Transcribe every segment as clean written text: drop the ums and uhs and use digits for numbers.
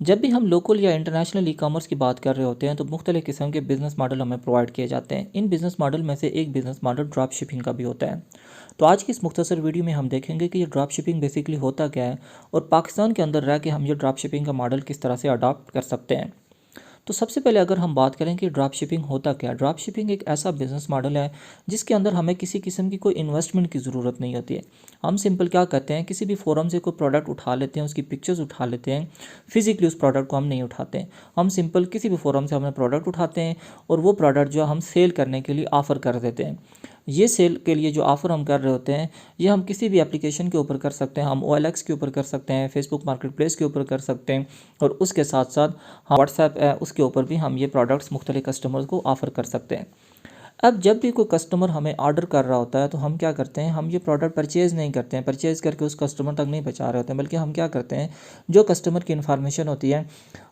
जब भी हम लोकल या इंटरनेशनल ई-कॉमर्स की बात कर रहे होते हैं तो मुख्तलिफ़ किस्म के बिज़नेस मॉडल हमें प्रोवाइड किए जाते हैं। इन बिज़नेस मॉडल में से एक बिज़नेस मॉडल ड्रॉप शिपिंग का भी होता है। तो आज की इस मुख्तसर वीडियो में हम देखेंगे कि ये ड्रॉप शिपिंग बेसिकली होता क्या है और पाकिस्तान के अंदर रह के हम ये ड्रॉप शिपिंग का मॉडल किस तरह से अडॉप्ट कर सकते हैं। तो सबसे पहले अगर हम बात करें कि ड्रॉप शिपिंग होता क्या है, ड्रॉप शिपिंग एक ऐसा बिज़नेस मॉडल है जिसके अंदर हमें किसी किस्म की कोई इन्वेस्टमेंट की ज़रूरत नहीं होती है। हम सिंपल क्या करते हैं, किसी भी फोरम से कोई प्रोडक्ट उठा लेते हैं, उसकी पिक्चर्स उठा लेते हैं। फिजिकली उस प्रोडक्ट को हम नहीं उठाते हैं, हम सिंपल किसी भी फोरम से हमने प्रोडक्ट उठाते हैं और वो प्रोडक्ट जो हम सेल करने के लिए ऑफ़र कर देते हैं। ये सेल के लिए जो ऑफ़र हम कर रहे होते हैं ये हम किसी भी एप्लीकेशन के ऊपर कर सकते हैं, हम OLX के ऊपर कर सकते हैं, फेसबुक मार्केट प्लेस के ऊपर कर सकते हैं और उसके साथ साथ हम व्हाट्सएप है उसके ऊपर भी हम ये प्रोडक्ट्स मुख्तलिफ कस्टमर्स को ऑफ़र कर सकते हैं। अब जब भी कोई कस्टमर हमें ऑर्डर कर रहा होता है तो हम क्या करते हैं, हम ये प्रोडक्ट परचेज़ नहीं करते हैं, परचेज़ करके उस कस्टमर तक नहीं पहुंचा रहे होते हैं, बल्कि हम क्या करते हैं, जो कस्टमर की इन्फॉर्मेशन होती है,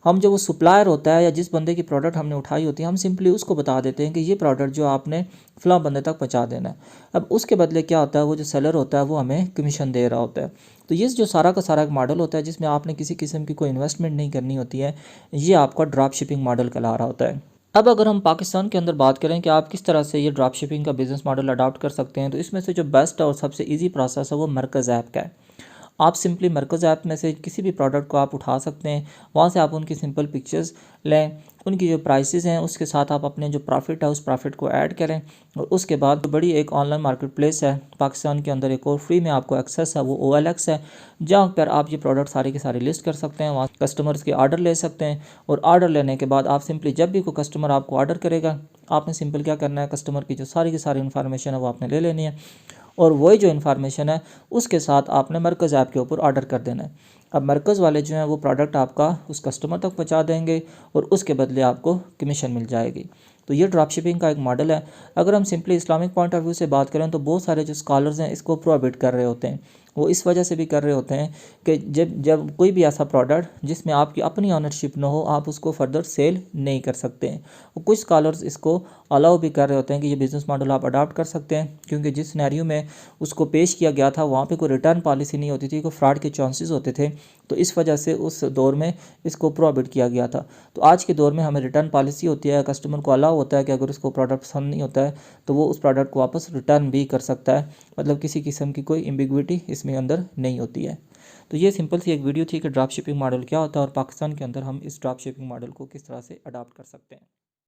हम जो वो सप्लायर होता है या जिस बंदे की प्रोडक्ट हमने उठाई होती है, हम सिंपली उसको बता देते हैं कि ये प्रोडक्ट जो आपने फ़लाँ बंदे तक पहुँचा देना है। अब उसके बदले क्या होता है, वो जो सेलर होता है वो हमें कमीशन दे रहा होता है। तो ये जो सारा का सारा एक मॉडल होता है जिसमें आपने किसी किस्म की कोई इन्वेस्टमेंट नहीं करनी होती है, ये आपका ड्रॉप शिपिंग मॉडल कहला रहा होता है। अब अगर हम पाकिस्तान के अंदर बात करें कि आप किस तरह से ये ड्रॉप शिपिंग का बिज़नेस मॉडल अडॉप्ट कर सकते हैं, तो इसमें से जो बेस्ट और सबसे ईजी प्रोसेस है वो मरकज़ ऐप का है। आप सिंपली मरकज़ ऐप में से किसी भी प्रोडक्ट को आप उठा सकते हैं, वहाँ से आप उनकी सिंपल पिक्चर्स लें, उनकी जो प्राइसेस हैं उसके साथ आप अपने जो प्रॉफिट है उस प्रॉफिट को ऐड करें और उसके बाद जो बड़ी एक ऑनलाइन मार्केट प्लेस है पाकिस्तान के अंदर, एक और फ्री में आपको एक्सेस है, वो OLX है, जहाँ पर आप ये प्रोडक्ट सारे के सारे लिस्ट कर सकते हैं, वहाँ कस्टमर्स के आर्डर ले सकते हैं और आर्डर लेने के बाद आप सिंपली जब भी कोई कस्टमर आपको आर्डर करेगा, आपने सिंपल क्या करना है, कस्टमर की जो सारी की सारी इन्फॉर्मेशन है वो आपने ले लेनी है और वही जो इन्फॉर्मेशन है उसके साथ आपने मरकज़ ऐप के ऊपर ऑर्डर कर देना है। अब मरकज़ वाले जो हैं वो प्रोडक्ट आपका उस कस्टमर तक पहुंचा देंगे और उसके बदले आपको कमीशन मिल जाएगी। तो ये ड्रॉप शिपिंग का एक मॉडल है। अगर हम simply Islamic point of view से बात करें तो बहुत सारे जो स्कॉलर्स हैं इसको प्रोहिबिट कर रहे होते हैं। वो इस वजह से भी कर रहे होते हैं कि जब जब कोई भी ऐसा प्रोडक्ट जिसमें आपकी अपनी ऑनरशिप ना हो, आप उसको फर्दर सेल नहीं कर सकते हैं। और कुछ स्कॉलर्स इसको अलाउ भी कर रहे होते हैं कि ये बिज़नेस मॉडल आप अडॉप्ट कर सकते हैं, क्योंकि जिस सिनेरियो में उसको पेश किया गया था वहाँ पे कोई रिटर्न पॉलिसी नहीं होती थी, कोई फ्रॉड के चांसेस होते थे, तो इस वजह से उस दौर में इसको प्रोहिबिट किया गया था। तो आज के दौर में हमें रिटर्न पॉलिसी होती है, कस्टमर को अलाउ होता है कि अगर उसको प्रोडक्ट पसंद नहीं होता है तो वो उस प्रोडक्ट को वापस रिटर्न भी कर सकता है, मतलब किसी किस्म की कोई एम्बिग्विटी इसमें अंदर नहीं होती है। तो ये सिंपल सी एक वीडियो थी कि ड्रॉप शिपिंग मॉडल क्या होता है और पाकिस्तान के अंदर हम इस ड्रॉप शिपिंग मॉडल को किस तरह से अडॉप्ट कर सकते हैं।